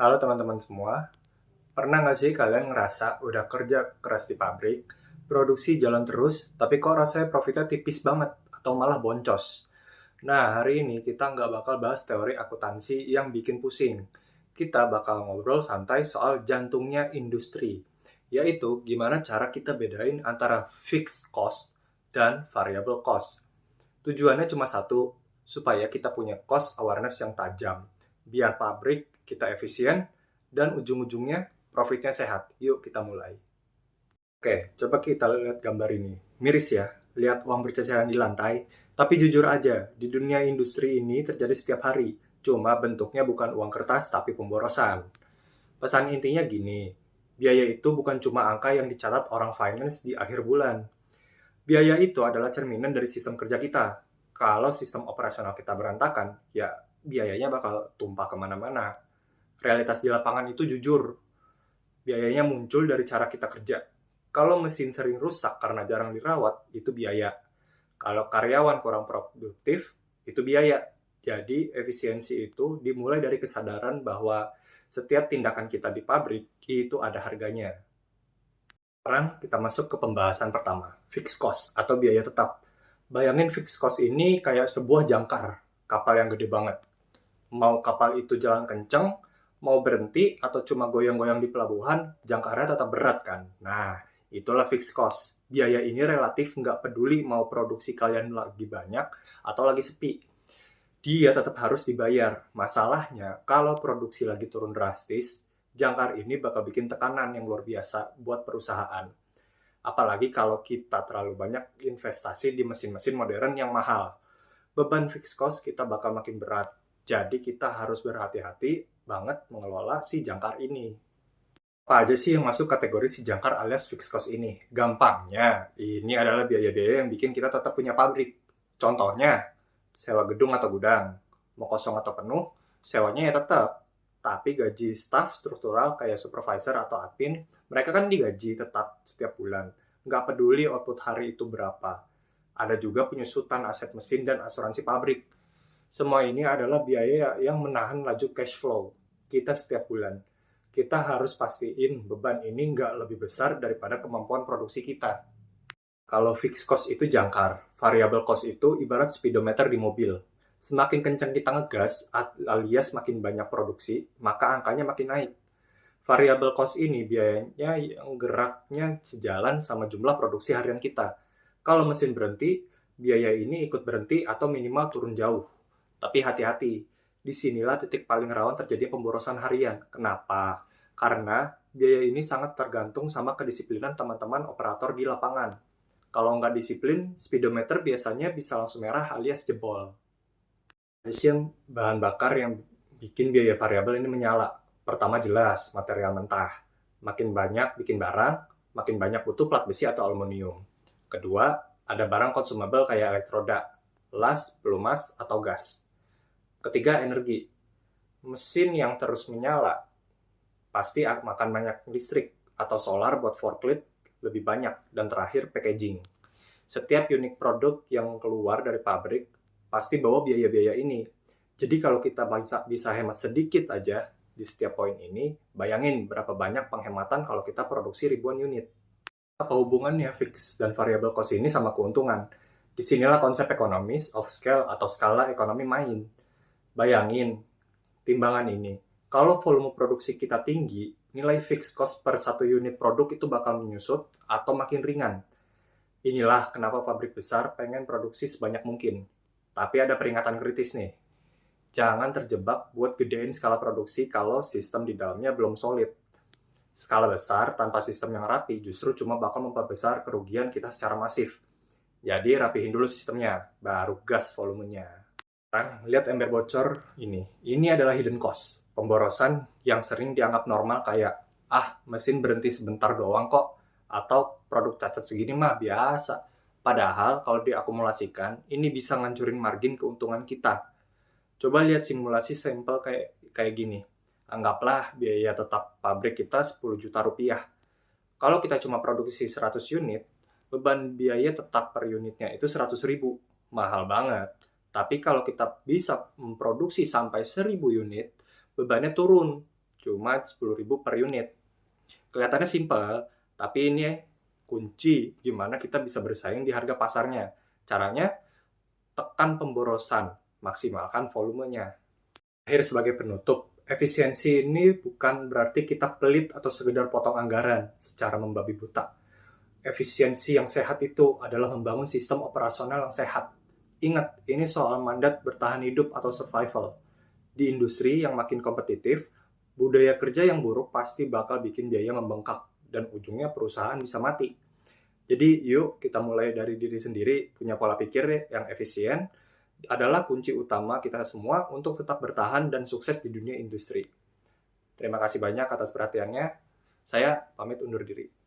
Halo teman-teman semua, pernah nggak sih kalian ngerasa udah kerja keras di pabrik, produksi jalan terus, tapi kok rasanya profitnya tipis banget atau malah boncos? Nah, hari ini kita nggak bakal bahas teori akuntansi yang bikin pusing. Kita bakal ngobrol santai soal jantungnya industri, yaitu gimana cara kita bedain antara fixed cost dan variable cost. Tujuannya cuma satu, supaya kita punya cost awareness yang tajam. Biar pabrik kita efisien, dan ujung-ujungnya profitnya sehat. Yuk kita mulai. Oke, coba kita lihat gambar ini. Miris ya, lihat uang berceceran di lantai. Tapi jujur aja, di dunia industri ini terjadi setiap hari. Cuma bentuknya bukan uang kertas, tapi pemborosan. Pesan intinya gini, biaya itu bukan cuma angka yang dicatat orang finance di akhir bulan. Biaya itu adalah cerminan dari sistem kerja kita. Kalau sistem operasional kita berantakan, ya biayanya bakal tumpah kemana-mana. Realitas di lapangan itu jujur, biayanya muncul dari cara kita kerja. Kalau mesin sering rusak karena jarang dirawat, itu biaya. Kalau karyawan kurang produktif, itu biaya. Jadi, efisiensi itu dimulai dari kesadaran bahwa setiap tindakan kita di pabrik itu ada harganya. Sekarang kita masuk ke pembahasan pertama, fixed cost atau biaya tetap. Bayangin fixed cost ini kayak sebuah jangkar, kapal yang gede banget. Mau kapal itu jalan kenceng, mau berhenti, atau cuma goyang-goyang di pelabuhan, jangkarnya tetap berat kan? Nah, itulah fixed cost. Biaya ini relatif nggak peduli mau produksi kalian lagi banyak atau lagi sepi. Dia tetap harus dibayar. Masalahnya, kalau produksi lagi turun drastis, jangkar ini bakal bikin tekanan yang luar biasa buat perusahaan. Apalagi kalau kita terlalu banyak investasi di mesin-mesin modern yang mahal. Beban fixed cost kita bakal makin berat. Jadi kita harus berhati-hati banget mengelola si jangkar ini. Apa aja sih yang masuk kategori si jangkar alias fixed cost ini? Gampangnya, ini adalah biaya-biaya yang bikin kita tetap punya pabrik. Contohnya, sewa gedung atau gudang. Mau kosong atau penuh, sewanya ya tetap. Tapi gaji staff struktural kayak supervisor atau admin, mereka kan digaji tetap setiap bulan. Nggak peduli output hari itu berapa. Ada juga penyusutan aset mesin dan asuransi pabrik. Semua ini adalah biaya yang menahan laju cash flow kita setiap bulan. Kita harus pastiin beban ini nggak lebih besar daripada kemampuan produksi kita. Kalau fixed cost itu jangkar, variable cost itu ibarat speedometer di mobil. Semakin kencang kita ngegas alias makin banyak produksi, maka angkanya makin naik. Variable cost ini biayanya yang geraknya sejalan sama jumlah produksi harian kita. Kalau mesin berhenti, biaya ini ikut berhenti atau minimal turun jauh. Tapi hati-hati, disinilah titik paling rawan terjadi pemborosan harian. Kenapa? Karena biaya ini sangat tergantung sama kedisiplinan teman-teman operator di lapangan. Kalau nggak disiplin, speedometer biasanya bisa langsung merah alias jebol. Ada sih yang bahan bakar yang bikin biaya variabel ini menyala. Pertama jelas, material mentah. Makin banyak bikin barang, makin banyak butuh plat besi atau aluminium. Kedua, ada barang consumable kayak elektroda, las, pelumas, atau gas. Ketiga, energi. Mesin yang terus menyala pasti makan banyak listrik atau solar buat forklift lebih banyak. Dan terakhir, packaging. Setiap unit produk yang keluar dari pabrik pasti bawa biaya-biaya ini. Jadi kalau kita bisa hemat sedikit aja di setiap poin ini, bayangin berapa banyak penghematan kalau kita produksi ribuan unit. Apa hubungannya fix dan variable cost ini sama keuntungan? Disinilah konsep ekonomis of scale atau skala ekonomi main. Bayangin timbangan ini. Kalau volume produksi kita tinggi, nilai fixed cost per satu unit produk itu bakal menyusut atau makin ringan. Inilah kenapa pabrik besar pengen produksi sebanyak mungkin. Tapi ada peringatan kritis nih. Jangan terjebak buat gedein skala produksi kalau sistem di dalamnya belum solid. Skala besar tanpa sistem yang rapi justru cuma bakal memperbesar kerugian kita secara masif. Jadi rapihin dulu sistemnya, baru gas volumenya. Sekarang lihat ember bocor ini. Ini adalah hidden cost. Pemborosan yang sering dianggap normal kayak, mesin berhenti sebentar doang kok. Atau produk cacat segini mah biasa. Padahal kalau diakumulasikan, ini bisa ngancurin margin keuntungan kita. Coba lihat simulasi sampel kayak gini. Anggaplah biaya tetap pabrik kita 10 juta rupiah. Kalau kita cuma produksi 100 unit, beban biaya tetap per unitnya itu 100 ribu. Mahal banget. Tapi kalau kita bisa memproduksi sampai 1000 unit, bebannya turun. cuma 10.000 per unit. Kelihatannya simpel, tapi ini kunci gimana kita bisa bersaing di harga pasarnya. Caranya, tekan pemborosan, maksimalkan volumenya. Akhir sebagai penutup, efisiensi ini bukan berarti kita pelit atau sekedar potong anggaran secara membabi buta. Efisiensi yang sehat itu adalah membangun sistem operasional yang sehat. Ingat, ini soal mandat bertahan hidup atau survival. Di industri yang makin kompetitif, budaya kerja yang buruk pasti bakal bikin biaya membengkak dan ujungnya perusahaan bisa mati. Jadi yuk kita mulai dari diri sendiri, punya pola pikir yang efisien adalah kunci utama kita semua untuk tetap bertahan dan sukses di dunia industri. Terima kasih banyak atas perhatiannya. Saya pamit undur diri.